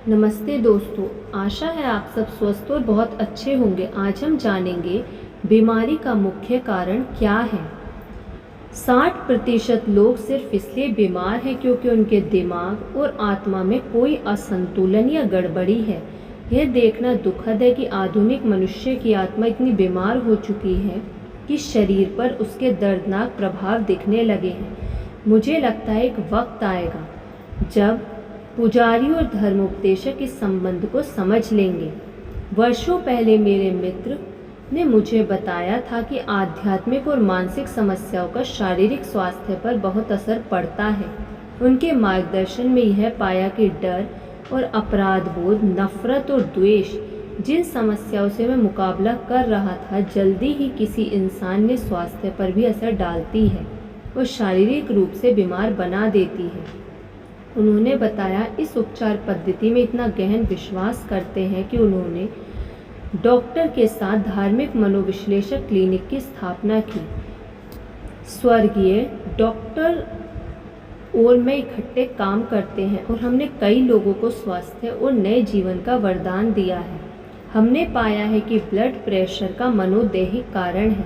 नमस्ते दोस्तों, आशा है आप सब स्वस्थ और बहुत अच्छे होंगे। आज हम जानेंगे बीमारी का मुख्य कारण क्या है। 60% लोग सिर्फ इसलिए बीमार हैं क्योंकि उनके दिमाग और आत्मा में कोई असंतुलन या गड़बड़ी है। यह देखना दुखद है कि आधुनिक मनुष्य की आत्मा इतनी बीमार हो चुकी है कि शरीर पर उसके दर्दनाक प्रभाव दिखने लगे हैं। मुझे लगता है एक वक्त आएगा जब पुजारी और धर्मोपदेशक इस संबंध को समझ लेंगे। वर्षों पहले मेरे मित्र ने मुझे बताया था कि आध्यात्मिक और मानसिक समस्याओं का शारीरिक स्वास्थ्य पर बहुत असर पड़ता है। उनके मार्गदर्शन में यह पाया कि डर और अपराध बोध, नफरत और द्वेष जिन समस्याओं से मैं मुकाबला कर रहा था, जल्दी ही किसी इंसान ने स्वास्थ्य पर भी असर डालती है और शारीरिक रूप से बीमार बना देती है। उन्होंने बताया इस उपचार पद्धति में इतना गहन विश्वास करते हैं कि उन्होंने डॉक्टर के साथ धार्मिक मनोविश्लेषक क्लिनिक की स्थापना की। स्वर्गीय डॉक्टर और मैं इकट्ठे काम करते हैं और हमने कई लोगों को स्वास्थ्य और नए जीवन का वरदान दिया है। हमने पाया है कि ब्लड प्रेशर का मनोदैहिक कारण है।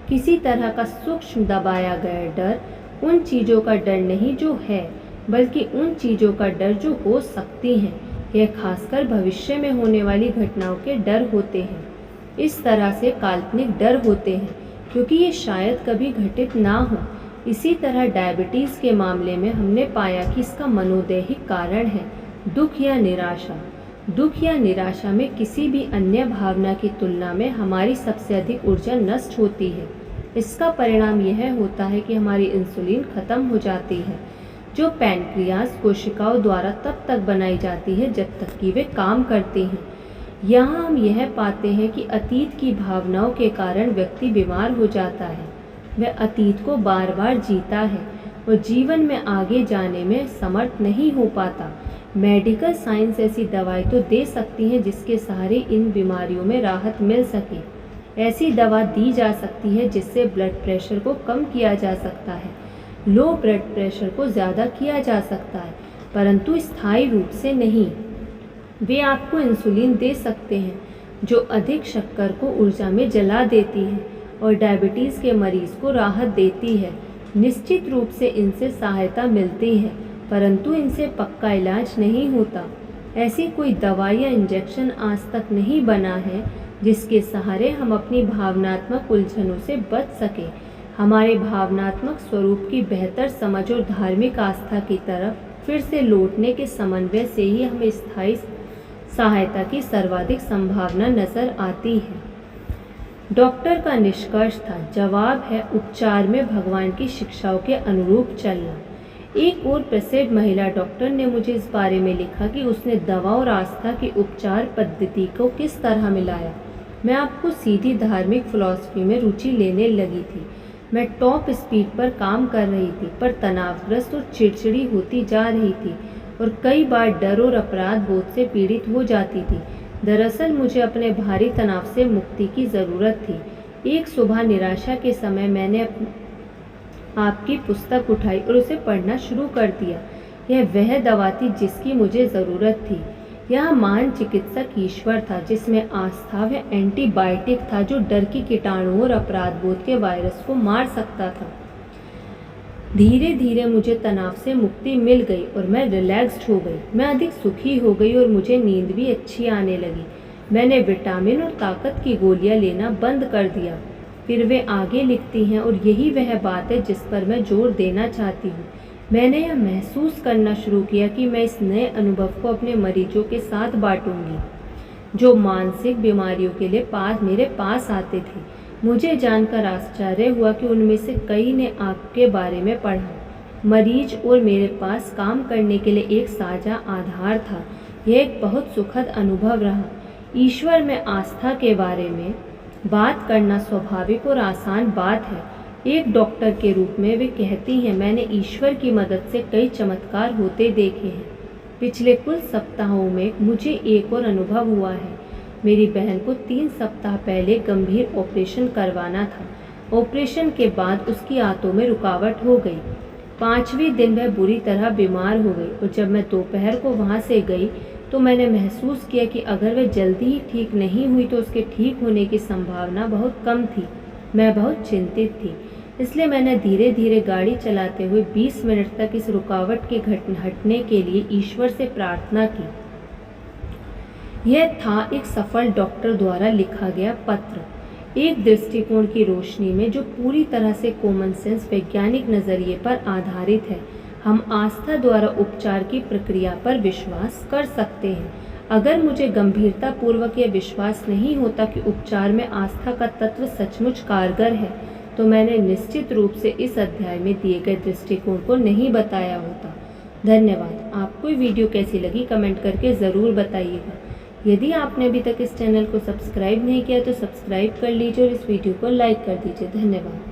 किसी तरह का सूक्ष्म दबाया गया डर उन चीज़ों का डर नहीं जो है, बल्कि उन चीज़ों का डर जो हो सकती हैं। यह खासकर भविष्य में होने वाली घटनाओं के डर होते हैं। इस तरह से काल्पनिक डर होते हैं क्योंकि ये शायद कभी घटित ना हो। इसी तरह डायबिटीज़ के मामले में हमने पाया कि इसका मनोदैहिक कारण है दुख या निराशा। दुख या निराशा में किसी भी अन्य भावना की तुलना में हमारी सबसे अधिक ऊर्जा नष्ट होती है। इसका परिणाम यह होता है कि हमारी इंसुलिन खत्म हो जाती है, जो पैनक्रियाज कोशिकाओं द्वारा तब तक बनाई जाती है जब तक कि वे काम करती हैं। यहाँ हम यह पाते हैं कि अतीत की भावनाओं के कारण व्यक्ति बीमार हो जाता है। वह अतीत को बार बार जीता है और जीवन में आगे जाने में समर्थ नहीं हो पाता। मेडिकल साइंस ऐसी दवाई तो दे सकती है जिसके सहारे इन बीमारियों में राहत मिल सके। ऐसी दवा दी जा सकती है जिससे ब्लड प्रेशर को कम किया जा सकता है, लो ब्लड प्रेशर को ज़्यादा किया जा सकता है, परंतु स्थायी रूप से नहीं। वे आपको इंसुलिन दे सकते हैं जो अधिक शक्कर को ऊर्जा में जला देती है और डायबिटीज़ के मरीज को राहत देती है। निश्चित रूप से इनसे सहायता मिलती है, परंतु इनसे पक्का इलाज नहीं होता। ऐसी कोई दवा या इंजेक्शन आज तक नहीं बना है जिसके सहारे हम अपनी भावनात्मक उलझनों से बच सकें। हमारे भावनात्मक स्वरूप की बेहतर समझ और धार्मिक आस्था की तरफ फिर से लौटने के समन्वय से ही हमें स्थायी सहायता की सर्वाधिक संभावना नजर आती है। डॉक्टर का निष्कर्ष था, जवाब है उपचार में भगवान की शिक्षाओं के अनुरूप चलना। एक और प्रसिद्ध महिला डॉक्टर ने मुझे इस बारे में लिखा कि उसने दवा और आस्था की उपचार पद्धति को किस तरह मिलाया। मैं आपको सीधी धार्मिक फिलॉसफी में रुचि लेने लगी थी। मैं टॉप स्पीड पर काम कर रही थी, पर तनावग्रस्त और चिड़चिड़ी होती जा रही थी और कई बार डर और अपराध बोध से पीड़ित हो जाती थी। दरअसल मुझे अपने भारी तनाव से मुक्ति की ज़रूरत थी। एक सुबह निराशा के समय मैंने आपकी पुस्तक उठाई और उसे पढ़ना शुरू कर दिया। यह वह दवा थी जिसकी मुझे ज़रूरत थी। यह महान चिकित्सक ईश्वर था जिसमें आस्था व एंटीबायोटिक था जो डर की कीटाणुओं और अपराध बोध के वायरस को मार सकता था। धीरे धीरे मुझे तनाव से मुक्ति मिल गई और मैं रिलैक्स्ड हो गई। मैं अधिक सुखी हो गई और मुझे नींद भी अच्छी आने लगी। मैंने विटामिन और ताकत की गोलियां लेना बंद कर दिया। फिर वे आगे लिखती हैं, और यही वह बात है जिस पर मैं जोर देना चाहती हूँ। मैंने यह महसूस करना शुरू किया कि मैं इस नए अनुभव को अपने मरीजों के साथ बांटूंगी जो मानसिक बीमारियों के लिए मेरे पास आते थे। मुझे जानकर आश्चर्य हुआ कि उनमें से कई ने आपके बारे में पढ़ा। मरीज और मेरे पास काम करने के लिए एक साझा आधार था। यह एक बहुत सुखद अनुभव रहा। ईश्वर में आस्था के बारे में बात करना स्वाभाविक और आसान बात है। एक डॉक्टर के रूप में वे कहती हैं, मैंने ईश्वर की मदद से कई चमत्कार होते देखे हैं। पिछले कुछ सप्ताहों में मुझे एक और अनुभव हुआ है। मेरी बहन को 3 सप्ताह पहले गंभीर ऑपरेशन करवाना था। ऑपरेशन के बाद उसकी आंतों में रुकावट हो गई। 5वें दिन वह बुरी तरह बीमार हो गई और जब मैं दोपहर को वहाँ से गई तो मैंने महसूस किया कि अगर वह जल्दी ही ठीक नहीं हुई तो उसके ठीक होने की संभावना बहुत कम थी। मैं बहुत चिंतित थी, इसलिए मैंने धीरे धीरे गाड़ी चलाते हुए 20 मिनट तक इस रुकावट के हटने के लिए ईश्वर से प्रार्थना की। यह था एक सफल डॉक्टर द्वारा लिखा गया पत्र, एक दृष्टिकोण की रोशनी में जो पूरी तरह से कॉमन सेंस वैज्ञानिक नज़रिए पर आधारित है। हम आस्था द्वारा उपचार की प्रक्रिया पर विश्वास कर सकते हैं। अगर मुझे गंभीरतापूर्वक यह विश्वास नहीं होता कि उपचार में आस्था का तत्व सचमुच कारगर है, तो मैंने निश्चित रूप से इस अध्याय में दिए गए दृष्टिकोण को नहीं बताया होता। धन्यवाद। आपको ये वीडियो कैसी लगी कमेंट करके ज़रूर बताइएगा। यदि आपने अभी तक इस चैनल को सब्सक्राइब नहीं किया तो सब्सक्राइब कर लीजिए और इस वीडियो को लाइक कर दीजिए। धन्यवाद।